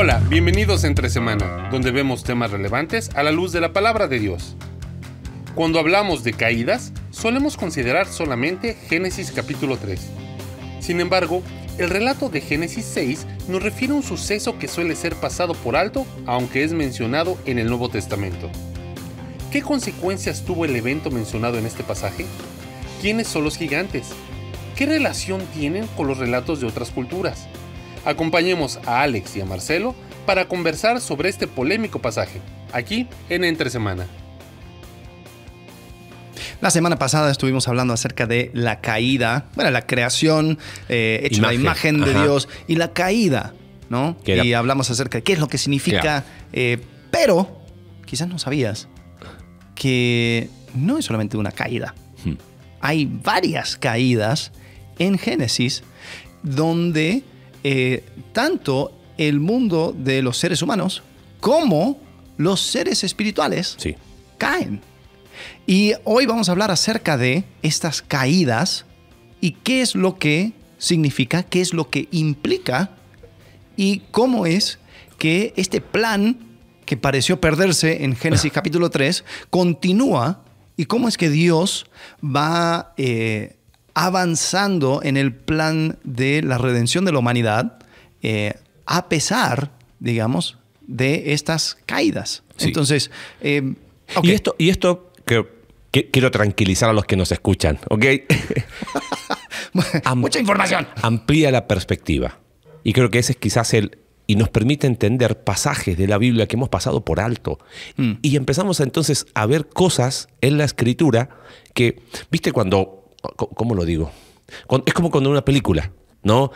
Hola, bienvenidos a Entre Semana, donde vemos temas relevantes a la luz de la palabra de Dios. Cuando hablamos de caídas, solemos considerar solamente Génesis capítulo 3. Sin embargo, el relato de Génesis 6 nos refiere a un suceso que suele ser pasado por alto, aunque es mencionado en el Nuevo Testamento. ¿Qué consecuencias tuvo el evento mencionado en este pasaje? ¿Quiénes son los gigantes? ¿Qué relación tienen con los relatos de otras culturas? Acompañemos a Alex y a Marcelo para conversar sobre este polémico pasaje, aquí en Entre Semana. La semana pasada estuvimos hablando acerca de la caída, bueno, la creación hecha la imagen de Dios y la caída, ¿no? Y hablamos acerca de qué es lo que significa, pero quizás no sabías que no es solamente una caída. Hay varias caídas en Génesis donde tanto el mundo de los seres humanos como los seres espirituales caen. Y hoy vamos a hablar acerca de estas caídas y qué es lo que significa, qué es lo que implica y cómo es que este plan que pareció perderse en Génesis capítulo 3 continúa y cómo es que Dios va avanzando en el plan de la redención de la humanidad a pesar, digamos, de estas caídas. Sí. Entonces, Y esto quiero tranquilizar a los que nos escuchan, ¿ok? Mucha información. Amplía la perspectiva. Y creo que ese es quizás y nos permite entender pasajes de la Biblia que hemos pasado por alto. Y empezamos entonces a ver cosas en la Escritura que, ¿viste cuando, cómo lo digo? Es como cuando una película, ¿no?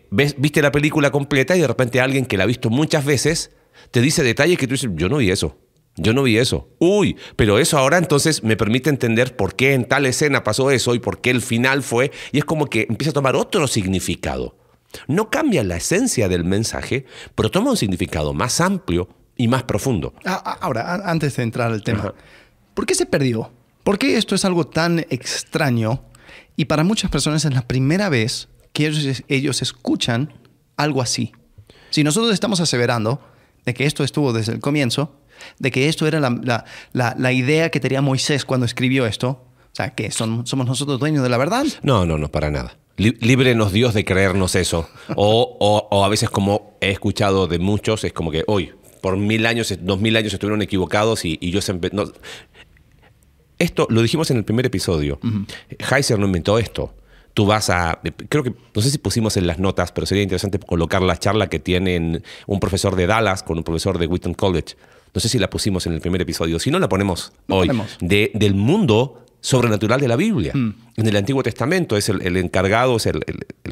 Viste la película completa y de repente alguien que la ha visto muchas veces te dice detalles que tú dices, yo no vi eso. Yo no vi eso. Uy, pero eso ahora entonces me permite entender por qué en tal escena pasó eso y por qué el final fue. Y es como que empieza a tomar otro significado. No cambia la esencia del mensaje, pero toma un significado más amplio y más profundo. Ahora, antes de entrar al tema, ¿por qué se perdió? ¿Por qué esto es algo tan extraño? Y para muchas personas es la primera vez que ellos escuchan algo así. Si nosotros estamos aseverando de que esto estuvo desde el comienzo, de que esto era la idea que tenía Moisés cuando escribió esto, o sea, que somos nosotros dueños de la verdad. No, para nada. Líbrenos Dios de creernos eso. O a veces, como he escuchado de muchos, es como que hoy, por 1000 años, 2000 años estuvieron equivocados y yo siempre... No. Esto lo dijimos en el primer episodio. Heiser no inventó esto. Tú vas creo que, no sé si pusimos en las notas, pero sería interesante colocar la charla que tienen un profesor de Dallas con un profesor de Wheaton College. No sé si la pusimos en el primer episodio. Si no, la ponemos hoy. Del mundo sobrenatural de la Biblia. En el Antiguo Testamento es el encargado, es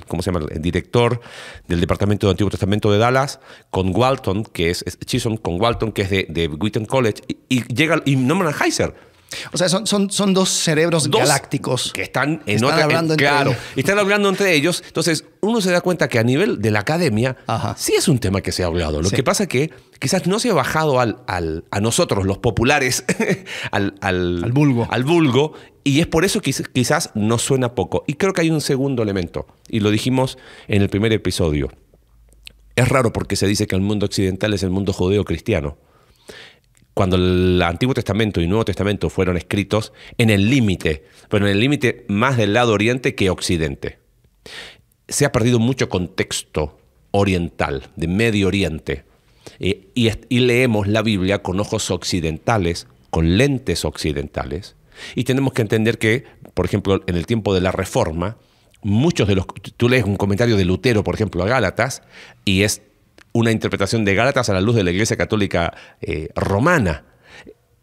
¿cómo se llama? El director del Departamento del Antiguo Testamento de Dallas, con Walton, que es Chisholm, con Walton, que es de Wheaton College, y llega y nombran a Heiser. O sea, son dos cerebros galácticos que están hablando entre ellos. Están hablando entre ellos. Entonces, uno se da cuenta que a nivel de la academia sí es un tema que se ha hablado. Lo que pasa es que quizás no se ha bajado a nosotros, los populares, al vulgo. Y es por eso que quizás nos suena poco. Y creo que hay un segundo elemento. Y lo dijimos en el primer episodio. Es raro porque se dice que el mundo occidental es el mundo judeo-cristiano. Cuando el Antiguo Testamento y Nuevo Testamento fueron escritos en el límite, pero en el límite más del lado oriente que occidente. Se ha perdido mucho contexto oriental, de Medio Oriente, y leemos la Biblia con ojos occidentales, con lentes occidentales, y tenemos que entender que, por ejemplo, en el tiempo de la Reforma, tú lees un comentario de Lutero, por ejemplo, a Gálatas, y es una interpretación de Gálatas a la luz de la Iglesia Católica romana.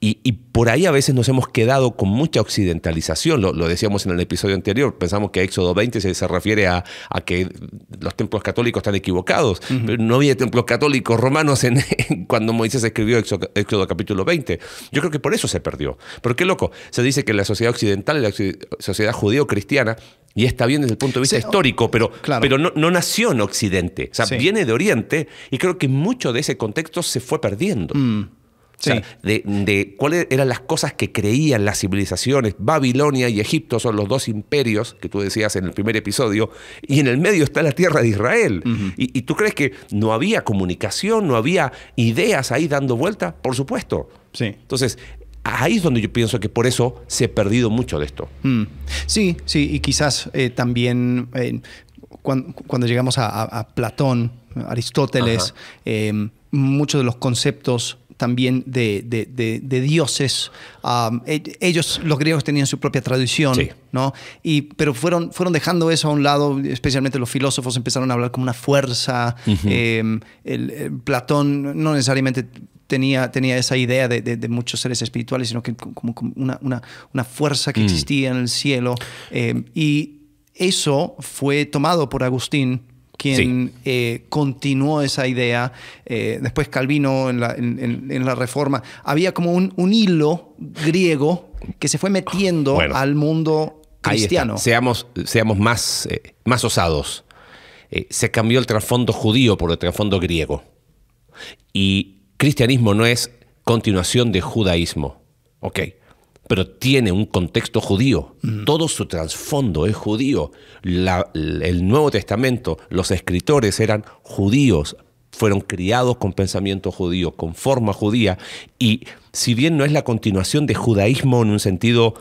Y por ahí a veces nos hemos quedado con mucha occidentalización. Lo decíamos en el episodio anterior. Pensamos que Éxodo 20 se refiere a que los templos católicos están equivocados. Pero no había templos católicos romanos cuando Moisés escribió Éxodo capítulo 20. Yo creo que por eso se perdió. Pero qué loco. Se dice que la sociedad occidental es la sociedad judío-cristiana. Y está bien desde el punto de vista histórico, pero no nació en Occidente. O sea, viene de Oriente y creo que mucho de ese contexto se fue perdiendo. Sí. O sea, de cuáles eran las cosas que creían las civilizaciones. Babilonia y Egipto son los dos imperios que tú decías en el primer episodio, y en el medio está la tierra de Israel. ¿Y tú crees que no había comunicación, no había ideas ahí dando vuelta? Por supuesto. Sí. Entonces, ahí es donde yo pienso que por eso se ha perdido mucho de esto. Sí, y quizás también cuando llegamos a Platón, Aristóteles, muchos de los conceptos también de dioses, ellos, los griegos, tenían su propia tradición, sí, ¿no? Pero fueron dejando eso a un lado, especialmente los filósofos empezaron a hablar como una fuerza. Platón no necesariamente tenía esa idea de muchos seres espirituales, sino que como una fuerza que existía en el cielo. Y eso fue tomado por Agustín, quien continuó esa idea. Después Calvino en la Reforma. Había como un hilo griego que se fue metiendo al mundo cristiano. Seamos más osados. Se cambió el trasfondo judío por el trasfondo griego. Y cristianismo no es continuación de judaísmo. Ok. Pero tiene un contexto judío. Todo su trasfondo es judío. El Nuevo Testamento, los escritores eran judíos, fueron criados con pensamiento judío, con forma judía, y si bien no es la continuación de judaísmo en un sentido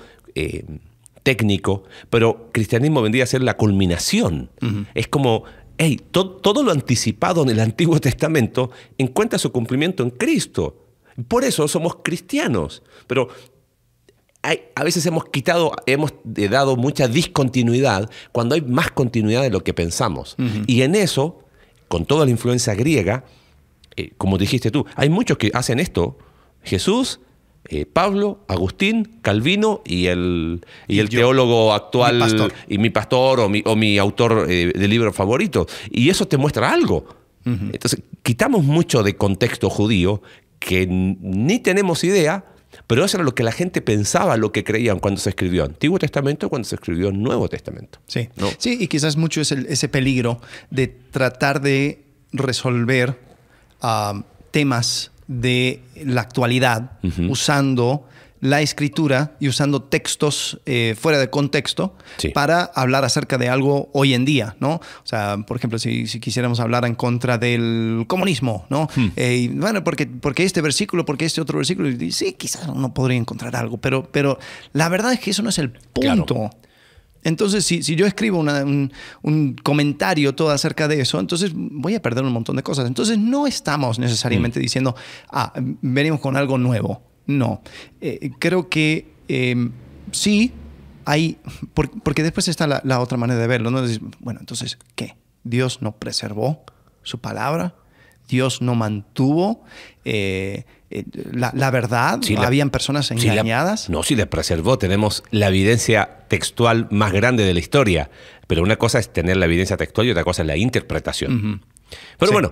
técnico, pero cristianismo vendría a ser la culminación. Es como, todo lo anticipado en el Antiguo Testamento encuentra su cumplimiento en Cristo. Por eso somos cristianos. Pero a veces hemos dado mucha discontinuidad cuando hay más continuidad de lo que pensamos. Y en eso, con toda la influencia griega, como dijiste tú, hay muchos que hacen esto. Jesús, Pablo, Agustín, Calvino y el teólogo actual, mi pastor o mi autor de libro favorito. Y eso te muestra algo. Entonces, quitamos mucho de contexto judío que ni tenemos idea. Pero eso era lo que la gente pensaba, lo que creían cuando se escribió Antiguo Testamento, cuando se escribió Nuevo Testamento. Sí, ¿no? Sí, y quizás mucho es ese peligro de tratar de resolver temas de la actualidad usando la escritura y usando textos fuera de contexto para hablar acerca de algo hoy en día, ¿no? O sea, por ejemplo, si quisiéramos hablar en contra del comunismo, ¿no? Y bueno, porque este versículo, porque este otro versículo, y sí, quizás uno podría encontrar algo, pero la verdad es que eso no es el punto. Claro. Entonces, si yo escribo un comentario todo acerca de eso, entonces voy a perder un montón de cosas. Entonces, no estamos necesariamente diciendo, venimos con algo nuevo. No, creo que sí hay, porque después está la otra manera de verlo, ¿no? Bueno, entonces, ¿qué? ¿Dios no preservó su palabra? ¿Dios no mantuvo la verdad? Sí, ¿habían personas engañadas? Sí la preservó. Tenemos la evidencia textual más grande de la historia, pero una cosa es tener la evidencia textual y otra cosa es la interpretación. Pero bueno...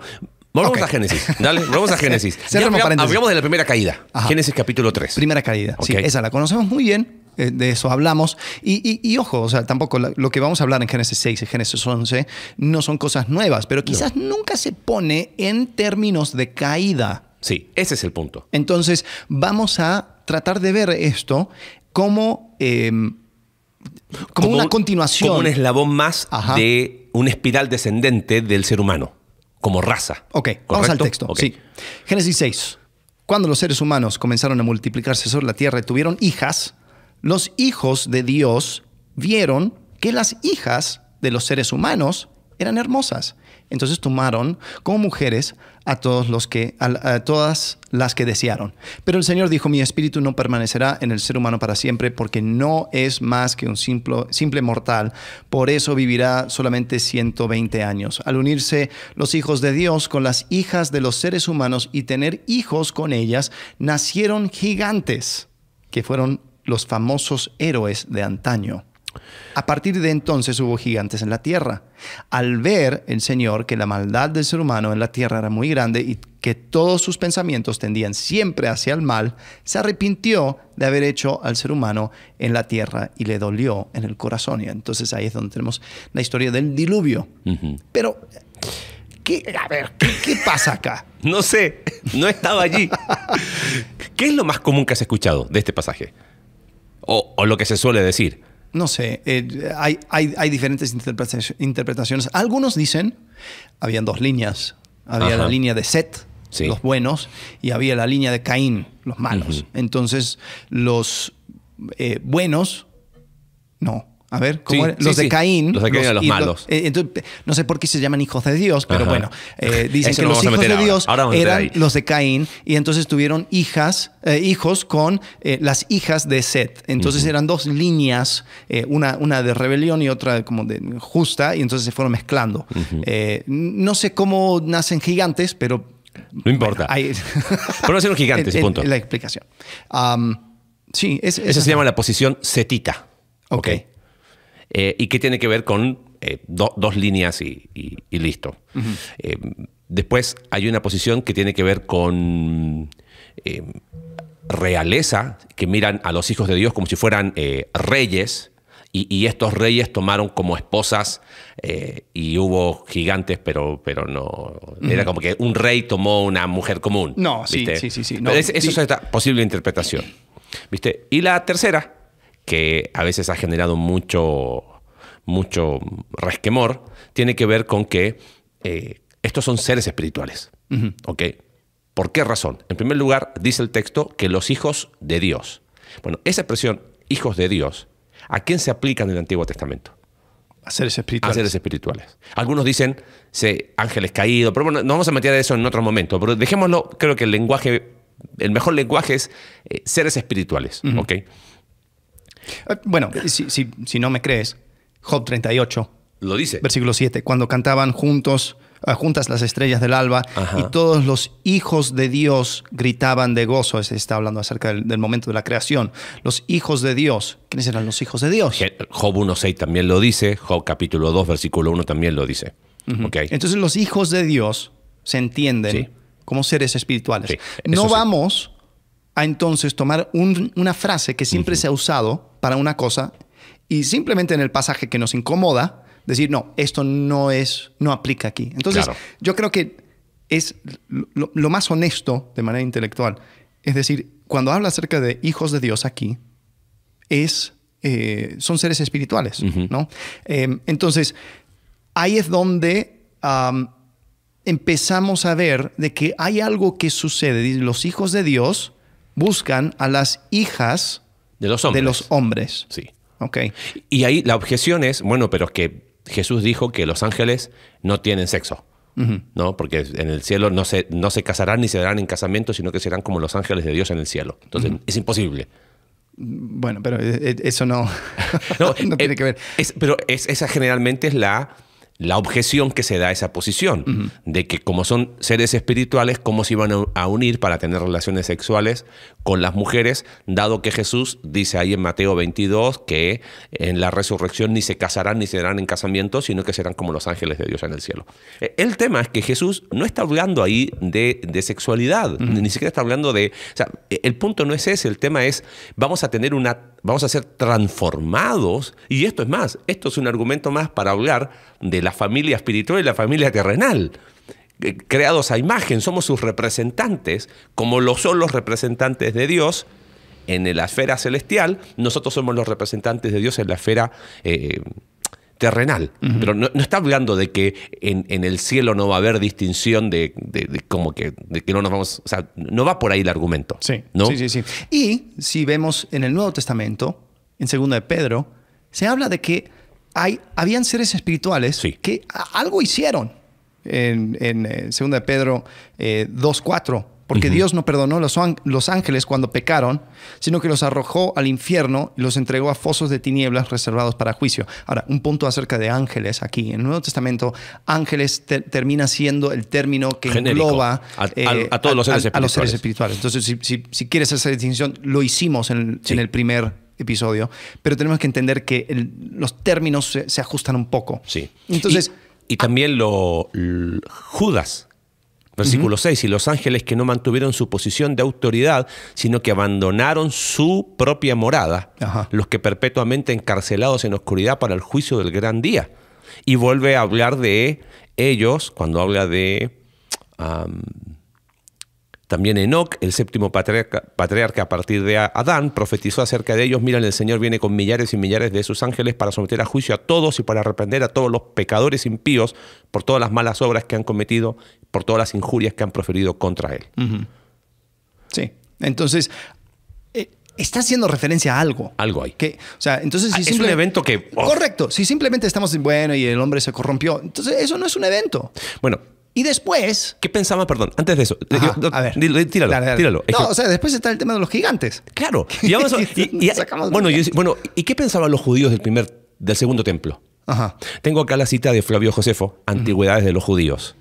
Vamos a Génesis. Dale, vamos a Génesis. Hablamos de la primera caída. Génesis capítulo 3. Primera caída. Sí, esa la conocemos muy bien. De eso hablamos. Y ojo, o sea, tampoco lo que vamos a hablar en Génesis 6 y Génesis 11 no son cosas nuevas, pero quizás nunca se pone en términos de caída. Sí, ese es el punto. Entonces, vamos a tratar de ver esto como una continuación. Como un eslabón más de una espiral descendente del ser humano. Como raza. Ok, vamos al texto. Sí. Génesis 6. Cuando los seres humanos comenzaron a multiplicarse sobre la tierra y tuvieron hijas, los hijos de Dios vieron que las hijas de los seres humanos eran hermosas. Entonces tomaron como mujeres a todas las que desearon. Pero el Señor dijo, mi espíritu no permanecerá en el ser humano para siempre, porque no es más que un simple mortal. Por eso vivirá solamente 120 años. Al unirse los hijos de Dios con las hijas de los seres humanos y tener hijos con ellas, nacieron gigantes, que fueron los famosos héroes de antaño. A partir de entonces hubo gigantes en la tierra. Al ver el Señor que la maldad del ser humano en la tierra era muy grande y que todos sus pensamientos tendían siempre hacia el mal, se arrepintió de haber hecho al ser humano en la tierra y le dolió en el corazón. Y entonces ahí es donde tenemos la historia del diluvio. Pero ¿Qué pasa acá? No sé, no estaba allí. ¿Qué es lo más común que has escuchado de este pasaje? O lo que se suele decir. No sé, hay diferentes interpretaciones. Algunos dicen, habían dos líneas. Había la línea de Set, sí, los buenos, y había la línea de Caín, los malos. Entonces, los buenos, no. A ver, ¿cómo era? Los de Caín. Los de Caín eran los malos. Entonces, no sé por qué se llaman hijos de Dios, pero bueno, dicen que los hijos de Dios eran los de Caín, y entonces tuvieron hijos con las hijas de Set. Entonces eran dos líneas, una de rebelión y otra como de justa, y entonces se fueron mezclando. No sé cómo nacen gigantes, pero... No importa. Bueno, pero nacieron gigantes, punto. La explicación. Sí, esa se llama la posición setita. Ok. Y que tiene que ver con dos líneas y listo. Después hay una posición que tiene que ver con realeza, que miran a los hijos de Dios como si fueran reyes, y estos reyes tomaron como esposas, y hubo gigantes, pero no. Era como que un rey tomó una mujer común. No, ¿viste? sí. No, eso es esta posible interpretación. ¿Viste? Y la tercera, que a veces ha generado mucho resquemor, tiene que ver con que estos son seres espirituales. ¿Ok? ¿Por qué razón? En primer lugar, dice el texto que los hijos de Dios. Bueno, esa expresión, hijos de Dios, ¿a quién se aplica en el Antiguo Testamento? A seres espirituales. A seres espirituales. Algunos dicen ángeles caídos, pero bueno, no vamos a meter eso en otro momento. Pero dejémoslo, creo que el mejor lenguaje es seres espirituales. ¿Ok? Bueno, si no me crees, Job 38. Lo dice. Versículo 7. Cuando cantaban juntas las estrellas del alba, y todos los hijos de Dios gritaban de gozo. Está hablando acerca del momento de la creación. Los hijos de Dios. ¿Quiénes eran los hijos de Dios? Job 1.6 también lo dice. Job capítulo 2, versículo 1 también lo dice. Okay. Entonces los hijos de Dios se entienden como seres espirituales. Sí, no vamos a entonces tomar una frase que siempre se ha usado para una cosa y simplemente en el pasaje que nos incomoda decir, no, esto no aplica aquí. Entonces, yo creo que es lo más honesto de manera intelectual. Es decir, cuando habla acerca de hijos de Dios aquí, son seres espirituales, ¿no? Entonces, ahí es donde empezamos a ver de que hay algo que sucede. Los hijos de Dios buscan a las hijas de los hombres. Sí. Okay. Y ahí la objeción es, bueno, pero es que Jesús dijo que los ángeles no tienen sexo, ¿no? Porque en el cielo no se casarán ni se darán en casamiento, sino que serán como los ángeles de Dios en el cielo. Entonces, es imposible. Bueno, pero eso no tiene que ver. Pero esa generalmente es la objeción que se da a esa posición, de que como son seres espirituales, ¿cómo se iban a unir para tener relaciones sexuales con las mujeres? Dado que Jesús dice ahí en Mateo 22 que en la resurrección ni se casarán ni se darán en casamiento, sino que serán como los ángeles de Dios en el cielo. El tema es que Jesús no está hablando ahí de sexualidad, ni siquiera está hablando de... O sea, el punto no es ese, el tema es vamos a ser transformados, y esto es más, esto es un argumento más para hablar de la familia espiritual y la familia terrenal. Creados a imagen, somos sus representantes, como lo son los representantes de Dios en la esfera celestial, nosotros somos los representantes de Dios en la esfera terrenal. Pero no está hablando de que en el cielo no va a haber distinción de que no nos vamos... O sea, no va por ahí el argumento. Sí, ¿no? Sí. Y si vemos en el Nuevo Testamento, en 2 de Pedro, se habla de que habían seres espirituales que algo hicieron en 2 de Pedro 2:4. Porque Dios no perdonó a los ángeles cuando pecaron, sino que los arrojó al infierno y los entregó a fosos de tinieblas reservados para juicio. Ahora, un punto acerca de ángeles aquí. En el Nuevo Testamento, ángeles termina siendo el término que genérico, engloba a todos los seres espirituales. A los seres espirituales. Entonces, si quieres esa distinción, lo hicimos en el primer episodio, pero tenemos que entender que los términos se ajustan un poco. Sí. Entonces, y también Judas, versículo 6, y los ángeles que no mantuvieron su posición de autoridad, sino que abandonaron su propia morada, los que perpetuamente encarcelados en oscuridad para el juicio del gran día. Y vuelve a hablar de ellos, cuando habla de... también Enoc, el séptimo patriarca a partir de Adán, profetizó acerca de ellos: miren, el Señor viene con millares y millares de sus ángeles para someter a juicio a todos y para arrepender a todos los pecadores impíos por todas las malas obras que han cometido, por todas las injurias que han proferido contra él. Sí, entonces está haciendo referencia a algo. Algo hay. O sea, entonces, si es un evento que... Correcto, si simplemente estamos, bueno, y el hombre se corrompió, entonces eso no es un evento. Bueno... Y después... ¿Qué pensaba, perdón, antes de eso? A ver. Tíralo, dale. tíralo. No, o sea, después está el tema de los gigantes. Claro. ¿Y qué pensaban los judíos del segundo templo? Tengo acá la cita de Flavio Josefo, Antigüedades de los Judíos.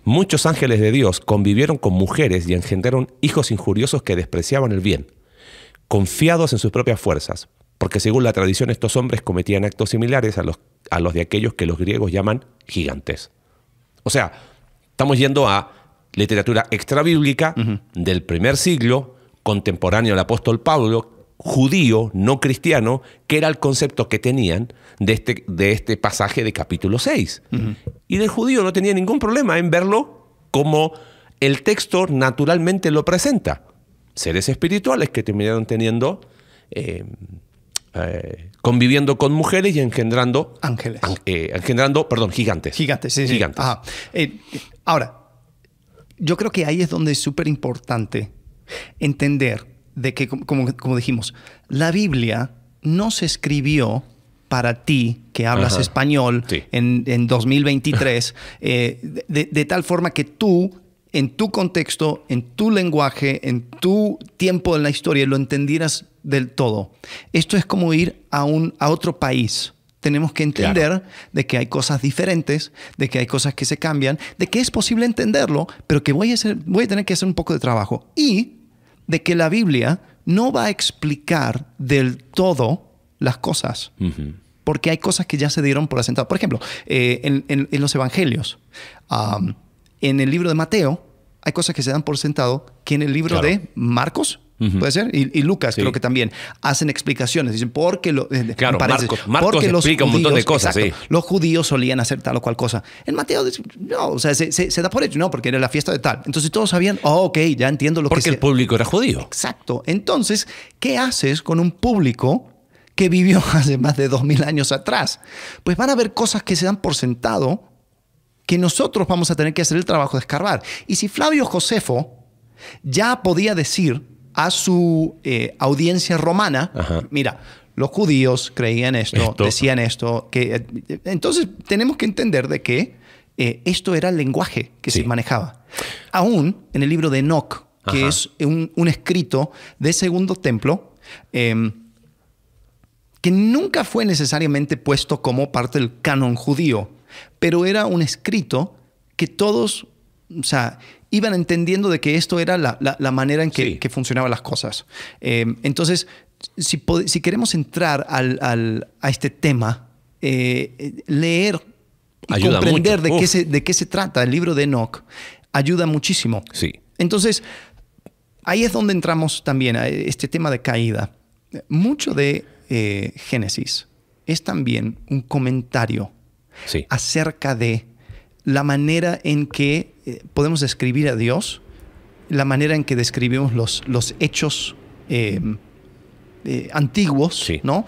Muchos ángeles de Dios convivieron con mujeres y engendraron hijos injuriosos que despreciaban el bien, confiados en sus propias fuerzas, porque según la tradición estos hombres cometían actos similares a los de aquellos que los griegos llaman gigantes. O sea, estamos yendo a literatura extrabíblica del primer siglo, contemporáneo al apóstol Pablo, judío, no cristiano, que era el concepto que tenían de este pasaje de capítulo 6. Y del judío no tenía ningún problema en verlo como el texto naturalmente lo presenta. Seres espirituales que terminaron teniendo, conviviendo con mujeres y engendrando... Ángeles. Gigantes. Gigantes, sí. Gigantes. Ajá. Ahora, yo creo que ahí es donde es súper importante entender de que, como dijimos, la Biblia no se escribió para ti, que hablas español, en 2023, de tal forma que tú, en tu contexto, en tu lenguaje, en tu tiempo en la historia, lo entendieras del todo. Esto es como ir a otro país. Tenemos que entender de que hay cosas diferentes, de que hay cosas que se cambian, de que es posible entenderlo, pero que voy a tener que hacer un poco de trabajo. Y de que la Biblia no va a explicar del todo las cosas. Porque hay cosas que ya se dieron por asentado. Por ejemplo, en los evangelios, en el libro de Mateo, hay cosas que se dan por sentado que en el libro de Marcos, puede ser, y Lucas creo que también hacen explicaciones. Dicen, porque Marcos explica un montón de cosas. Los judíos solían hacer tal o cual cosa. En Mateo, no, o sea, se da por hecho, no, porque era la fiesta de tal. Entonces todos sabían, ok, ya entiendo lo que... Porque el público era judío. Exacto. Entonces, ¿qué haces con un público que vivió hace más de 2000 años atrás? Pues van a haber cosas que se dan por sentado que nosotros vamos a tener que hacer el trabajo de escarbar. Y si Flavio Josefo ya podía decir a su audiencia romana, mira, los judíos creían esto, decían esto, entonces tenemos que entender de que esto era el lenguaje que se manejaba. Aún en el libro de Enoc, que es un escrito de Segundo Templo, que nunca fue necesariamente puesto como parte del canon judío, pero era un escrito que todos, o sea, iban entendiendo de que esto era la manera en que funcionaban las cosas. Entonces, si queremos entrar a este tema, leer y ayuda comprender mucho. de qué se trata el libro de Enoc ayuda muchísimo. Sí. Entonces, ahí es donde entramos también a este tema de caída. Mucho de Génesis es también un comentario acerca de la manera en que podemos describir a Dios, la manera en que describimos los hechos antiguos, ¿no?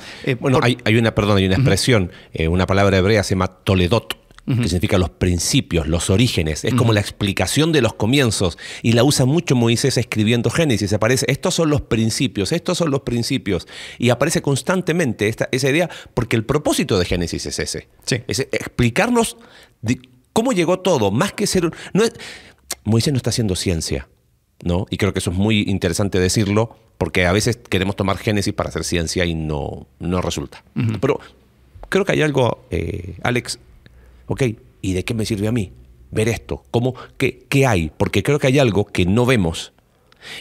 Hay una expresión, una palabra hebrea se llama toledot, que significa los principios, los orígenes. Es como la explicación de los comienzos. Y la usa mucho Moisés escribiendo Génesis. Aparece, estos son los principios, estos son los principios. Y aparece constantemente esa idea, porque el propósito de Génesis es ese. Es explicarnos cómo llegó todo, más que ser... Moisés no está haciendo ciencia, ¿no? Y creo que eso es muy interesante decirlo, porque a veces queremos tomar Génesis para hacer ciencia y no resulta. Pero creo que hay algo, Alex, ¿y de qué me sirve a mí ver esto? ¿Qué hay? Porque creo que hay algo que no vemos,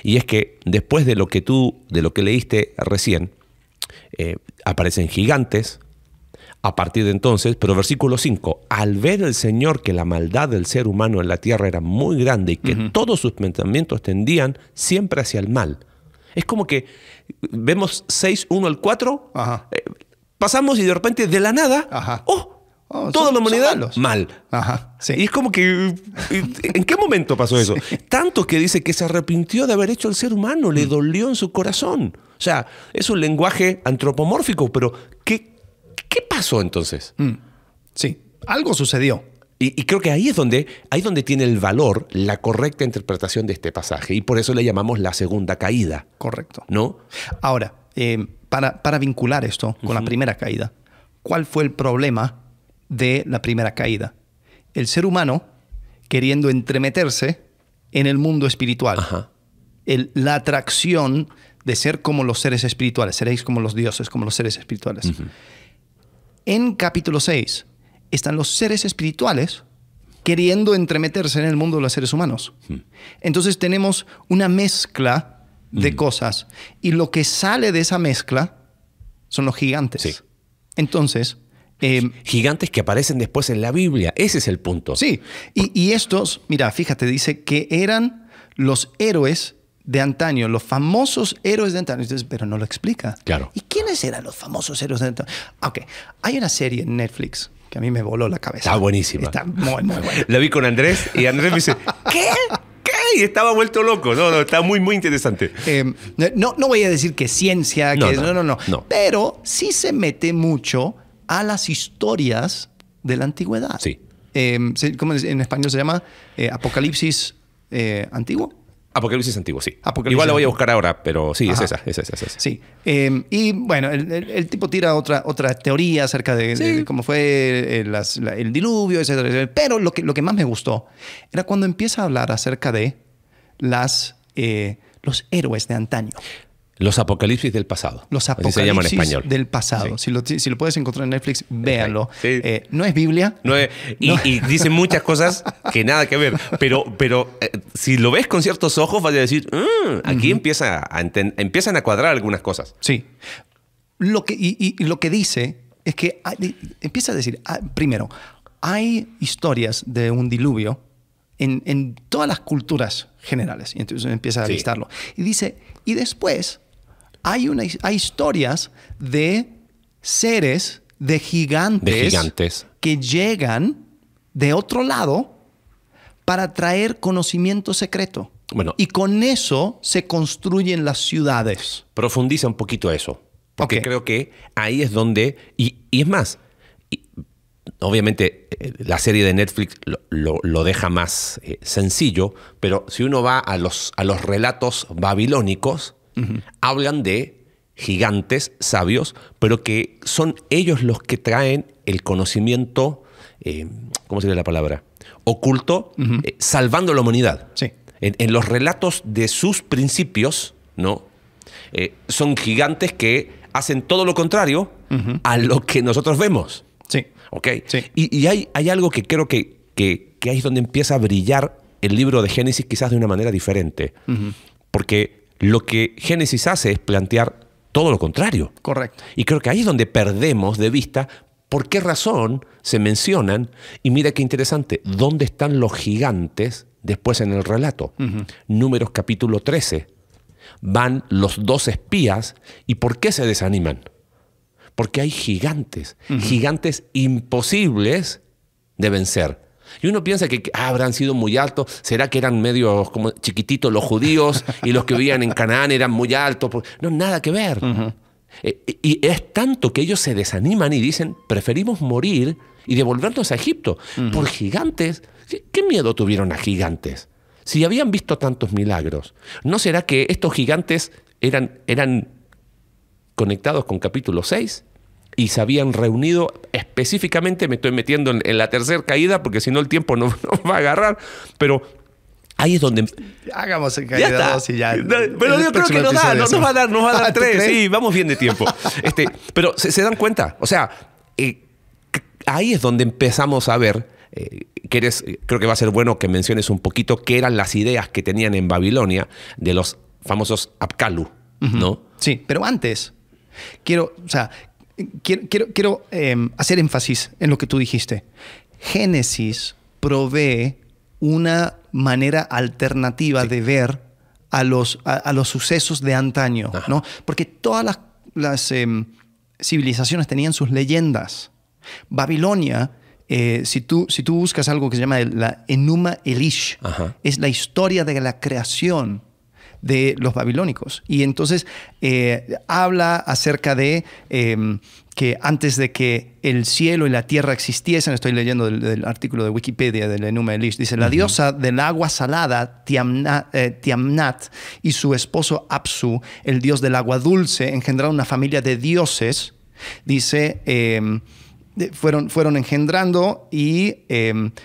y es que después de lo que leíste recién, aparecen gigantes, a partir de entonces, pero versículo 5, al ver el Señor que la maldad del ser humano en la tierra era muy grande y que todos sus pensamientos tendían siempre hacia el mal. Es como que vemos 6, 1 al 4, pasamos y de repente de la nada, Toda la humanidad mal. Ajá, sí. Y es como que, ¿en qué momento pasó eso? Sí. Tanto que dice que se arrepintió de haber hecho al ser humano, le dolió en su corazón. O sea, es un lenguaje antropomórfico, pero ¿qué pasó entonces? Sí, algo sucedió. Y creo que ahí es donde tiene el valor la correcta interpretación de este pasaje. Y por eso le llamamos la segunda caída. Correcto. ¿No? Ahora, para vincular esto con la primera caída, ¿cuál fue el problema de la primera caída? El ser humano queriendo entremeterse en el mundo espiritual. Ajá. La atracción de ser como los seres espirituales. Seréis como los dioses, como los seres espirituales. En capítulo 6 están los seres espirituales queriendo entremeterse en el mundo de los seres humanos. Entonces tenemos una mezcla de cosas. Y lo que sale de esa mezcla son los gigantes. Sí. Entonces... gigantes que aparecen después en la Biblia. Ese es el punto. Sí. Y estos, mira, fíjate, dice que eran los héroes de antaño, los famosos héroes de antaño. Entonces, pero no lo explica. Claro. ¿Y quiénes eran los famosos héroes de antaño? Ok, hay una serie en Netflix que a mí me voló la cabeza. Está buenísima. Está muy, muy buena. La vi con Andrés y Andrés me dice, ¿qué? Y estaba vuelto loco. No, está muy, muy interesante. No voy a decir que ciencia, que no. Pero sí se mete mucho a las historias de la antigüedad. Sí. ¿Cómo en español se llama? Apocalipsis antiguo. Apocalipsis antiguo, sí. Apocalipsis Igual la voy a antiguo. buscar ahora, pero sí, Ajá. es esa. Sí. Y bueno, el tipo tira otra teoría acerca de cómo fue el diluvio, etcétera. Pero lo que más me gustó era cuando empieza a hablar acerca de los héroes de antaño. Los apocalipsis del pasado. Los apocalipsis se llaman en español. Del pasado. Sí. Si lo puedes encontrar en Netflix, véanlo. Sí. No es Biblia. Y dicen muchas cosas que nada que ver. Pero si lo ves con ciertos ojos, vas a decir, aquí empiezan a cuadrar algunas cosas. Sí. Lo que dice es que empieza a decir, primero, hay historias de un diluvio en todas las culturas generales. Y entonces empieza a listarlo. Y dice, y después hay historias de seres, de gigantes que llegan de otro lado para traer conocimiento secreto. Bueno, y con eso se construyen las ciudades. Profundiza un poquito eso. Porque creo que ahí es donde... Y es más, obviamente la serie de Netflix lo deja más sencillo, pero si uno va a los relatos babilónicos, hablan de gigantes sabios, pero que son ellos los que traen el conocimiento, ¿cómo sería la palabra? Oculto, salvando a la humanidad. Sí. En los relatos de sus principios, ¿no? Son gigantes que hacen todo lo contrario a lo que nosotros vemos. Sí. ¿Ok? Sí. Y hay algo que creo que ahí es donde empieza a brillar el libro de Génesis quizás de una manera diferente. Porque lo que Génesis hace es plantear todo lo contrario. Correcto. Y creo que ahí es donde perdemos de vista por qué razón se mencionan. Y mira qué interesante, ¿dónde están los gigantes después en el relato? Números capítulo 13. Van los 2 espías. ¿Y por qué se desaniman? Porque hay gigantes, gigantes imposibles de vencer. Y uno piensa que habrán sido muy altos. ¿Será que eran medio como chiquititos los judíos y los que vivían en Canaán eran muy altos? No, nada que ver. Y es tanto que ellos se desaniman y dicen, preferimos morir y devolvernos a Egipto. Por gigantes. ¿Qué miedo tuvieron a gigantes? Si habían visto tantos milagros. ¿No será que estos gigantes eran conectados con capítulo 6? Y se habían reunido específicamente, me estoy metiendo en la tercera caída, porque si no el tiempo no va a agarrar, pero ahí es donde... Hagamos el caída 2 y ya. Pero yo creo que nos va a dar 3, sí, vamos bien de tiempo. Pero se dan cuenta, o sea, ahí es donde empezamos a ver, creo que va a ser bueno que menciones un poquito qué eran las ideas que tenían en Babilonia de los famosos Apkallu, ¿no? Sí, pero antes, quiero hacer énfasis en lo que tú dijiste. Génesis provee una manera alternativa de ver a los sucesos de antaño, ¿no? Porque todas las civilizaciones tenían sus leyendas. Babilonia si tú buscas algo que se llama la Enuma Elish, es la historia de la creación de los babilónicos. Y entonces habla acerca de que antes de que el cielo y la tierra existiesen, estoy leyendo del artículo de Wikipedia del Enuma Elish, dice, la diosa del agua salada, Tiamnat, y su esposo Apsu, el dios del agua dulce, engendraron una familia de dioses, dice, fueron engendrando y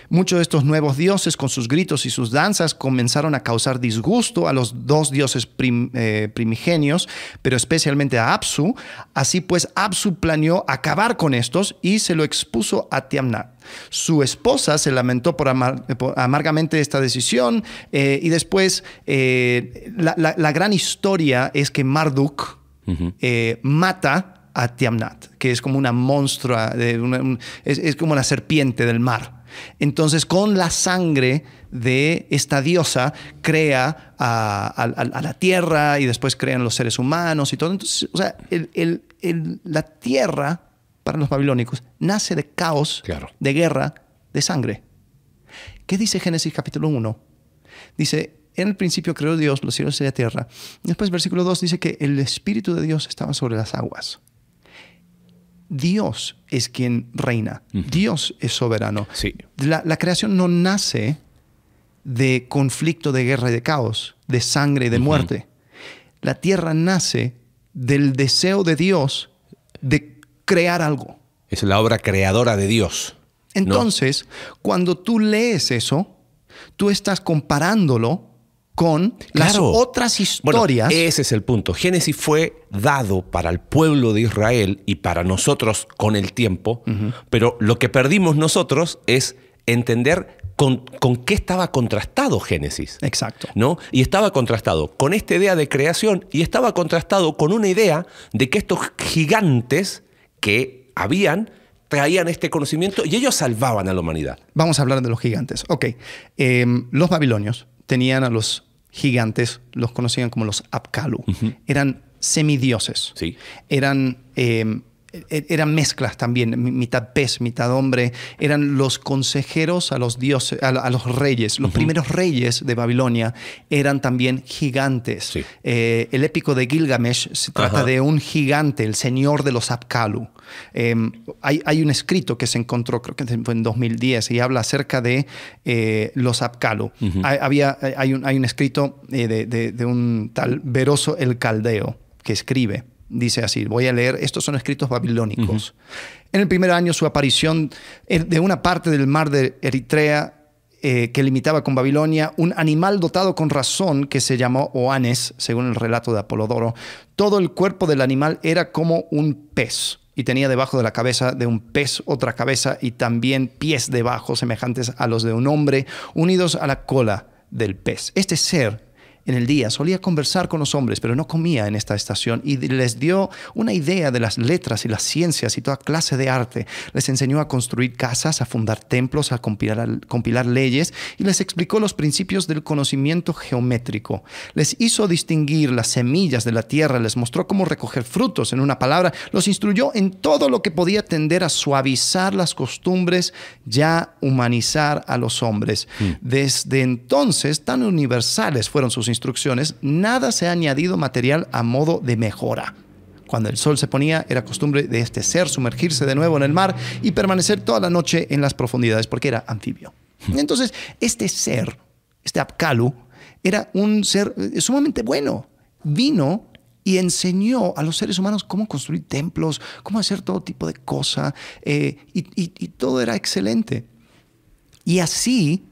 muchos de estos nuevos dioses con sus gritos y sus danzas comenzaron a causar disgusto a los dos dioses primigenios, pero especialmente a Apsu. Así pues, Apsu planeó acabar con estos y se lo expuso a Tiamnat. Su esposa se lamentó por amargamente esta decisión y después la gran historia es que Marduk mata a Tiamnat, que es como una monstrua, es como una serpiente del mar. Entonces, con la sangre de esta diosa, crea a la tierra y después crean los seres humanos y todo. Entonces, o sea, la tierra, para los babilónicos, nace de caos, de guerra, de sangre. ¿Qué dice Génesis capítulo 1? Dice, en el principio creó Dios los cielos y la tierra. Después, versículo 2 dice que el Espíritu de Dios estaba sobre las aguas. Dios es quien reina. Dios es soberano. Sí. La creación no nace de conflicto, de guerra y de caos, de sangre y de muerte. La tierra nace del deseo de Dios de crear algo. Es la obra creadora de Dios. Entonces, cuando tú lees eso, tú estás comparándolo con las otras historias. Bueno, ese es el punto. Génesis fue dado para el pueblo de Israel y para nosotros con el tiempo, pero lo que perdimos nosotros es entender con qué estaba contrastado Génesis. Exacto. ¿No? Y estaba contrastado con esta idea de creación y estaba contrastado con una idea de que estos gigantes que traían este conocimiento y ellos salvaban a la humanidad. Vamos a hablar de los gigantes. Ok. Los babilonios tenían a los gigantes, los conocían como los Apkallu. Eran semidioses. Sí. Eran mezclas también, mitad pez, mitad hombre. Eran los consejeros a los dioses, a los reyes. Los primeros reyes de Babilonia eran también gigantes. Sí. El épico de Gilgamesh se trata de un gigante, el señor de los Apkallu. Hay un escrito que se encontró, creo que fue en 2010, y habla acerca de los Apkallu. Hay un escrito de un tal Beroso el Caldeo que escribe. Dice así, voy a leer, estos son escritos babilónicos. En el primer año, su aparición de una parte del mar de Eritrea que limitaba con Babilonia, un animal dotado con razón que se llamó Oanes, según el relato de Apolodoro. Todo el cuerpo del animal era como un pez y tenía debajo de la cabeza de un pez otra cabeza y también pies debajo semejantes a los de un hombre unidos a la cola del pez. Este ser en el día solía conversar con los hombres, pero no comía en esta estación y les dio una idea de las letras y las ciencias y toda clase de arte. Les enseñó a construir casas, a fundar templos, a compilar leyes y les explicó los principios del conocimiento geométrico. Les hizo distinguir las semillas de la tierra, les mostró cómo recoger frutos. En una palabra, los instruyó en todo lo que podía tender a suavizar las costumbres, ya humanizar a los hombres. Desde entonces, tan universales fueron sus instrucciones, nada se ha añadido material a modo de mejora. Cuando el sol se ponía, era costumbre de este ser sumergirse de nuevo en el mar y permanecer toda la noche en las profundidades, porque era anfibio. Entonces, este ser, este Apkallu, era un ser sumamente bueno. Vino y enseñó a los seres humanos cómo construir templos, cómo hacer todo tipo de cosas, y todo era excelente. Y así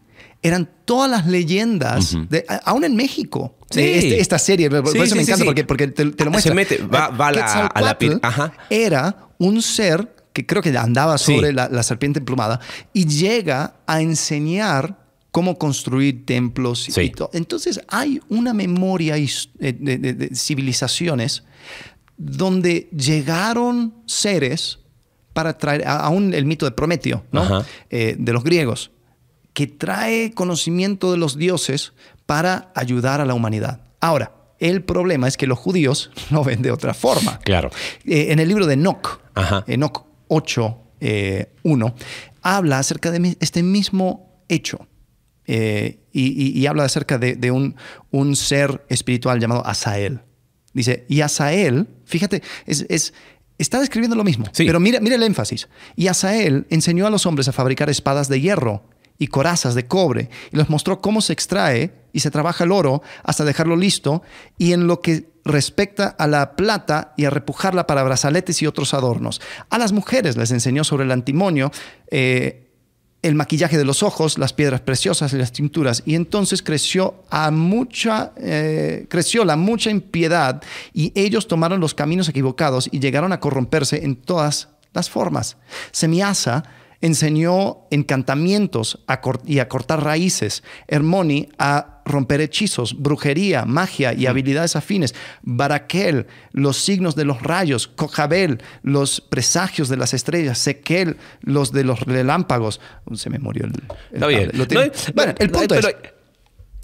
eran todas las leyendas, aún en México, esta serie. Por eso me encanta, porque te lo muestra. Se mete, va a la era un ser que creo que andaba sobre la serpiente emplumada y llega a enseñar cómo construir templos. Y todo. Entonces hay una memoria de civilizaciones donde llegaron seres para traer, aún el mito de Prometeo, ¿no? De los griegos, que trae conocimiento de los dioses para ayudar a la humanidad. Ahora, el problema es que los judíos lo ven de otra forma. Claro. En el libro de Enoch, Enoch 8, 1, habla acerca de este mismo hecho. Y habla acerca de un ser espiritual llamado Asael. Dice, y Asael, fíjate, está describiendo lo mismo, sí. Pero mira el énfasis. Y Asael enseñó a los hombres a fabricar espadas de hierro y corazas de cobre, y les mostró cómo se extrae y se trabaja el oro hasta dejarlo listo, y en lo que respecta a la plata y a repujarla para brazaletes y otros adornos. A las mujeres les enseñó sobre el antimonio, el maquillaje de los ojos, las piedras preciosas y las tinturas. Y entonces creció la mucha impiedad, y ellos tomaron los caminos equivocados y llegaron a corromperse en todas las formas. Semiasa enseñó encantamientos y a cortar raíces. Hermoni a romper hechizos, brujería, magia y habilidades afines. Baraquel, los signos de los rayos. Cojabel, los presagios de las estrellas. Sequel, los de los relámpagos. Se me murió el Está bien. Bueno, el punto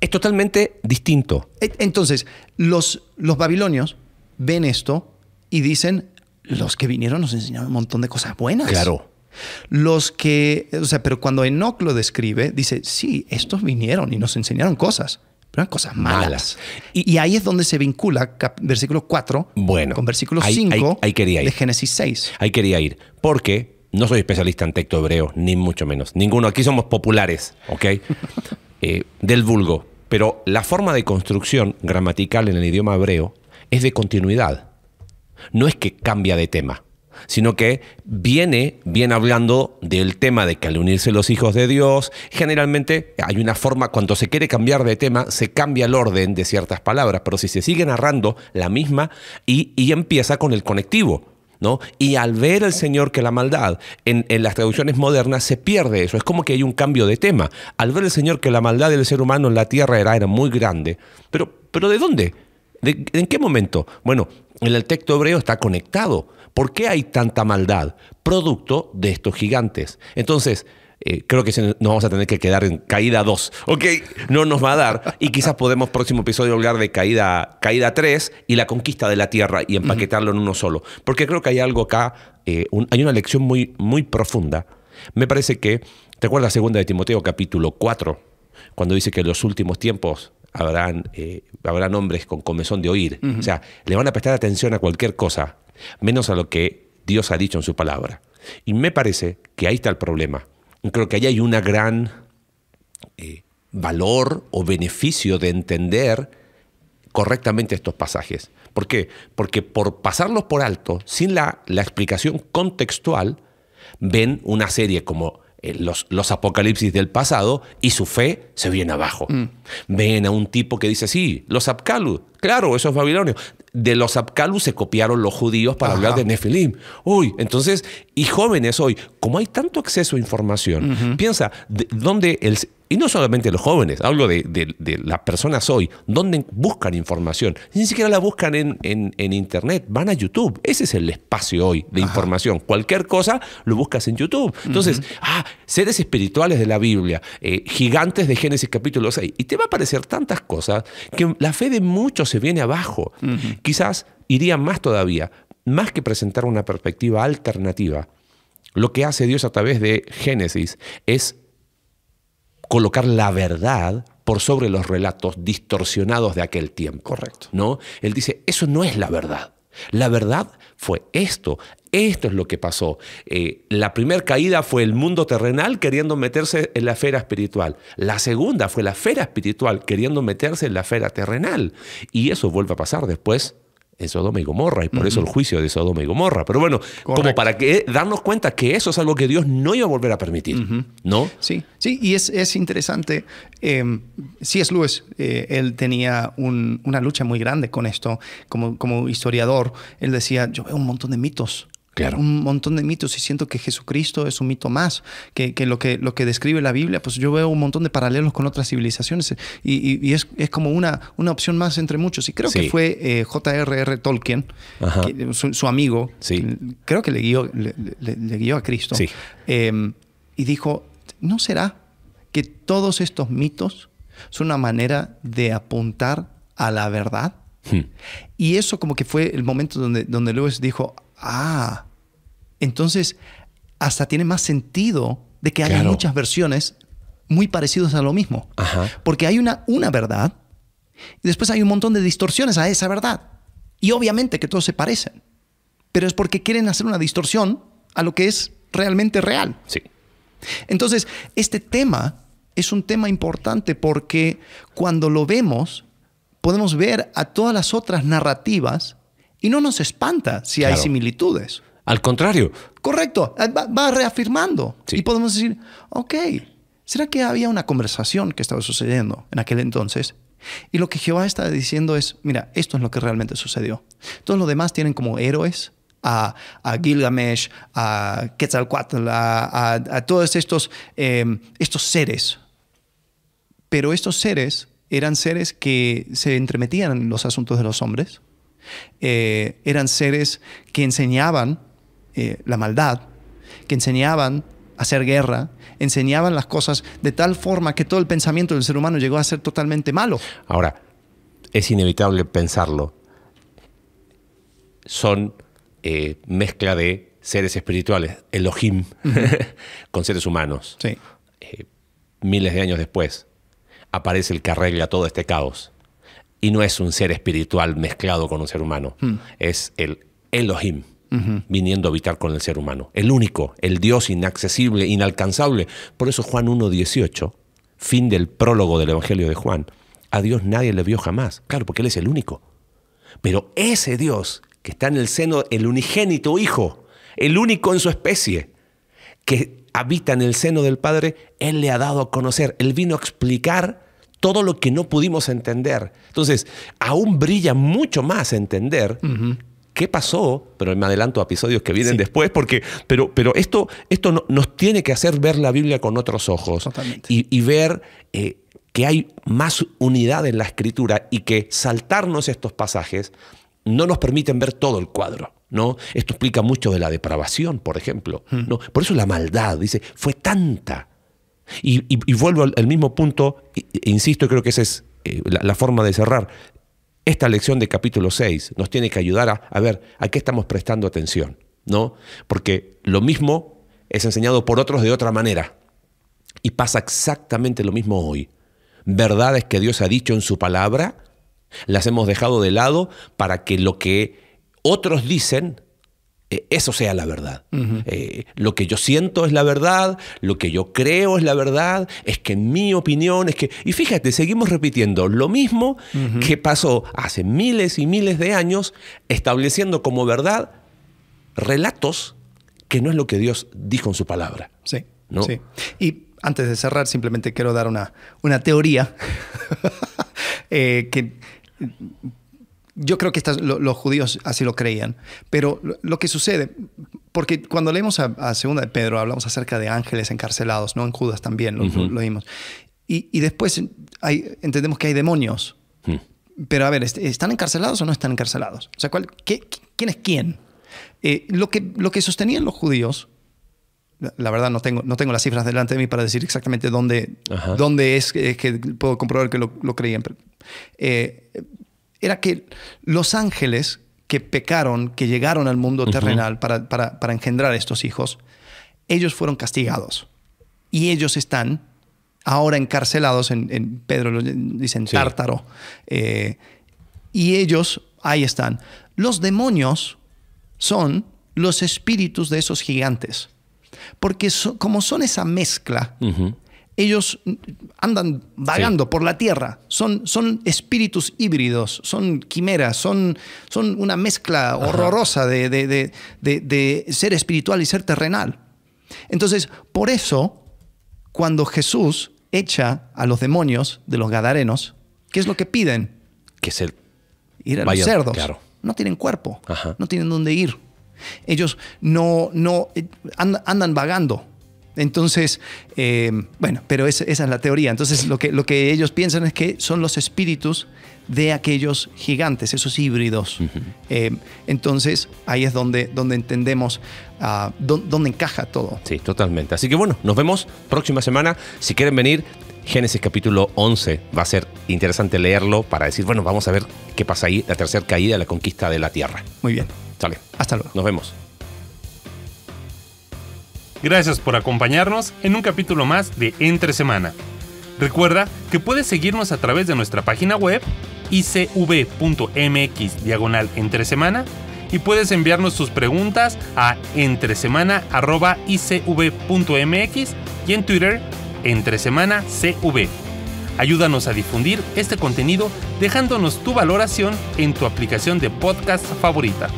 es totalmente distinto. Entonces, los babilonios ven esto y dicen, los que vinieron nos enseñaron un montón de cosas buenas. Claro. Pero cuando Enoc lo describe, dice, sí, estos vinieron y nos enseñaron cosas, pero eran cosas malas. Y ahí es donde se vincula versículo 4 con versículo 5 de Génesis 6. Ahí quería ir, porque no soy especialista en texto hebreo, ni mucho menos. Ninguno. Aquí somos populares, ¿ok? Del vulgo. Pero la forma de construcción gramatical en el idioma hebreo es de continuidad. No es que cambia de tema, sino que viene hablando del tema de que al unirse los hijos de Dios, generalmente hay una forma, cuando se quiere cambiar de tema, se cambia el orden de ciertas palabras, pero si se sigue narrando la misma y empieza con el conectivo, ¿no? Y al ver el Señor que la maldad, en las traducciones modernas se pierde eso, es como que hay un cambio de tema. Al ver el Señor que la maldad del ser humano en la tierra era muy grande, pero ¿de dónde? ¿En qué momento? Bueno, en el texto hebreo está conectado. ¿Por qué hay tanta maldad? Producto de estos gigantes. Entonces, creo que nos vamos a tener que quedar en caída 2. ¿Ok? No nos va a dar. Y quizás podemos próximo episodio hablar de caída 3 y la conquista de la tierra y empaquetarlo en uno solo. Porque creo que hay algo acá, hay una lección muy, muy profunda. Me parece que, ¿te acuerdas 2 de Timoteo capítulo 4? Cuando dice que en los últimos tiempos habrán hombres con comezón de oír. O sea, le van a prestar atención a cualquier cosa, menos a lo que Dios ha dicho en su palabra. Y me parece que ahí está el problema. Creo que ahí hay una gran valor o beneficio de entender correctamente estos pasajes. ¿Por qué? Porque por pasarlos por alto, sin la explicación contextual, ven una serie como los apocalipsis del pasado y su fe se viene abajo. Ven a un tipo que dice, sí, los Apkallu, claro, esos babilonios. De los Apkallu se copiaron los judíos para hablar de Nefilim. Uy, entonces, y jóvenes hoy, como hay tanto acceso a información, piensa, ¿dónde y no solamente los jóvenes, hablo de las personas hoy, ¿dónde buscan información? Ni siquiera la buscan en Internet, van a YouTube. Ese es el espacio hoy de información. Cualquier cosa lo buscas en YouTube. Entonces, seres espirituales de la Biblia, gigantes de Génesis capítulo 6, y te va a aparecer tantas cosas que la fe de muchos se viene abajo. Quizás iría más todavía, más que presentar una perspectiva alternativa. Lo que hace Dios a través de Génesis es colocar la verdad por sobre los relatos distorsionados de aquel tiempo. Correcto. ¿No? Él dice, eso no es la verdad. La verdad fue esto. Esto es lo que pasó. La primera caída fue el mundo terrenal queriendo meterse en la esfera espiritual. La segunda fue la esfera espiritual queriendo meterse en la esfera terrenal. Y eso vuelve a pasar después en Sodoma y Gomorra, y por eso el juicio de Sodoma y Gomorra. Pero bueno, como para darnos cuenta que eso es algo que Dios no iba a volver a permitir, ¿no? Sí, y es interesante. C.S. Lewis, él tenía una lucha muy grande con esto. Como historiador, él decía, yo veo un montón de mitos. Claro. Un montón de mitos, y siento que Jesucristo es un mito más, que lo que describe la Biblia, pues yo veo un montón de paralelos con otras civilizaciones, y es como una opción más entre muchos. Y creo que fue J.R.R. Tolkien, su amigo, creo que le guió a Cristo, y dijo, ¿no será que todos estos mitos son una manera de apuntar a la verdad? Y eso como que fue el momento donde Lewis dijo, entonces hasta tiene más sentido de que haya muchas versiones muy parecidas a lo mismo. Porque hay una verdad y después hay un montón de distorsiones a esa verdad. Y obviamente que todos se parecen. Pero es porque quieren hacer una distorsión a lo que es realmente real. Sí. Entonces, este tema es un tema importante porque cuando lo vemos, podemos ver a todas las otras narrativas y no nos espanta si hay similitudes. Al contrario. Correcto. Va reafirmando. Sí. Y podemos decir, ok, ¿será que había una conversación que estaba sucediendo en aquel entonces? Y lo que Jehová está diciendo es, mira, esto es lo que realmente sucedió. Todos los demás tienen como héroes a Gilgamesh, a Quetzalcóatl, a todos estos seres. Pero estos seres eran seres que se entremetían en los asuntos de los hombres. Eran seres que enseñaban la maldad, que enseñaban a hacer guerra, enseñaban las cosas de tal forma que todo el pensamiento del ser humano llegó a ser totalmente malo. Ahora, es inevitable pensarlo. Son mezcla de seres espirituales, Elohim, con seres humanos. Sí. Miles de años después, aparece el que arregla todo este caos. Y no es un ser espiritual mezclado con un ser humano. Es el Elohim viniendo a habitar con el ser humano. El único, el Dios inaccesible, inalcanzable. Por eso Juan 1:18, fin del prólogo del Evangelio de Juan. A Dios nadie le vio jamás. Claro, porque Él es el único. Pero ese Dios que está en el seno, el unigénito Hijo, el único en su especie, que habita en el seno del Padre, Él le ha dado a conocer. Él vino a explicar todo lo que no pudimos entender. Entonces, aún brilla mucho más entender qué pasó, pero me adelanto a episodios que vienen después, pero esto nos tiene que hacer ver la Biblia con otros ojos y ver que hay más unidad en la Escritura y que saltarnos estos pasajes no nos permiten ver todo el cuadro, ¿no? Esto explica mucho de la depravación, por ejemplo, ¿no? Por eso la maldad, dice, fue tanta. Y vuelvo al mismo punto, e insisto, creo que esa es la forma de cerrar. Esta lección de capítulo 6 nos tiene que ayudar a ver a qué estamos prestando atención, ¿no? Porque lo mismo es enseñado por otros de otra manera. Y pasa exactamente lo mismo hoy. Verdades que Dios ha dicho en su palabra, las hemos dejado de lado para que lo que otros dicen, eso sea la verdad. Lo que yo siento es la verdad, lo que yo creo es la verdad, es que en mi opinión es que... Y fíjate, seguimos repitiendo lo mismo que pasó hace miles y miles de años, estableciendo como verdad relatos que no es lo que Dios dijo en su palabra. Sí, ¿no? Sí. Y antes de cerrar, simplemente quiero dar una teoría que... Yo creo que los judíos así lo creían, pero lo que sucede, porque cuando leemos a Segunda de Pedro, hablamos acerca de ángeles encarcelados, ¿no? En Judas también lo vimos. Y después entendemos que hay demonios. Pero a ver, ¿están encarcelados o no están encarcelados? O sea, ¿quién es quién? Lo que sostenían los judíos, la verdad no tengo las cifras delante de mí para decir exactamente dónde es que puedo comprobar que lo creían. Pero, era que los ángeles que pecaron, que llegaron al mundo terrenal para engendrar estos hijos, ellos fueron castigados. Y ellos están ahora encarcelados, en Pedro lo dicen Tártaro. Y ellos ahí están. Los demonios son los espíritus de esos gigantes. Porque como son esa mezcla, ellos andan vagando por la tierra. Son espíritus híbridos, son quimeras, son una mezcla horrorosa de ser espiritual y ser terrenal. Entonces, por eso, cuando Jesús echa a los demonios de los gadarenos, ¿qué es lo que piden? Que ir a los cerdos. Claro. No tienen cuerpo, no tienen dónde ir. Ellos no andan vagando. Entonces, bueno, pero esa es la teoría. Entonces, lo que ellos piensan es que son los espíritus de aquellos gigantes, esos híbridos. Entonces, ahí es donde entendemos dónde encaja todo. Sí, totalmente. Así que bueno, nos vemos próxima semana. Si quieren venir, Génesis capítulo 11. Va a ser interesante leerlo para decir, bueno, vamos a ver qué pasa ahí, la tercera caída, la conquista de la tierra. Muy bien. Sale. Hasta luego. Nos vemos. Gracias por acompañarnos en un capítulo más de Entre Semana. Recuerda que puedes seguirnos a través de nuestra página web icv.mx/entresemana y puedes enviarnos tus preguntas a entresemana@icv.mx y en Twitter @entresemanacv. Ayúdanos a difundir este contenido dejándonos tu valoración en tu aplicación de podcast favorita.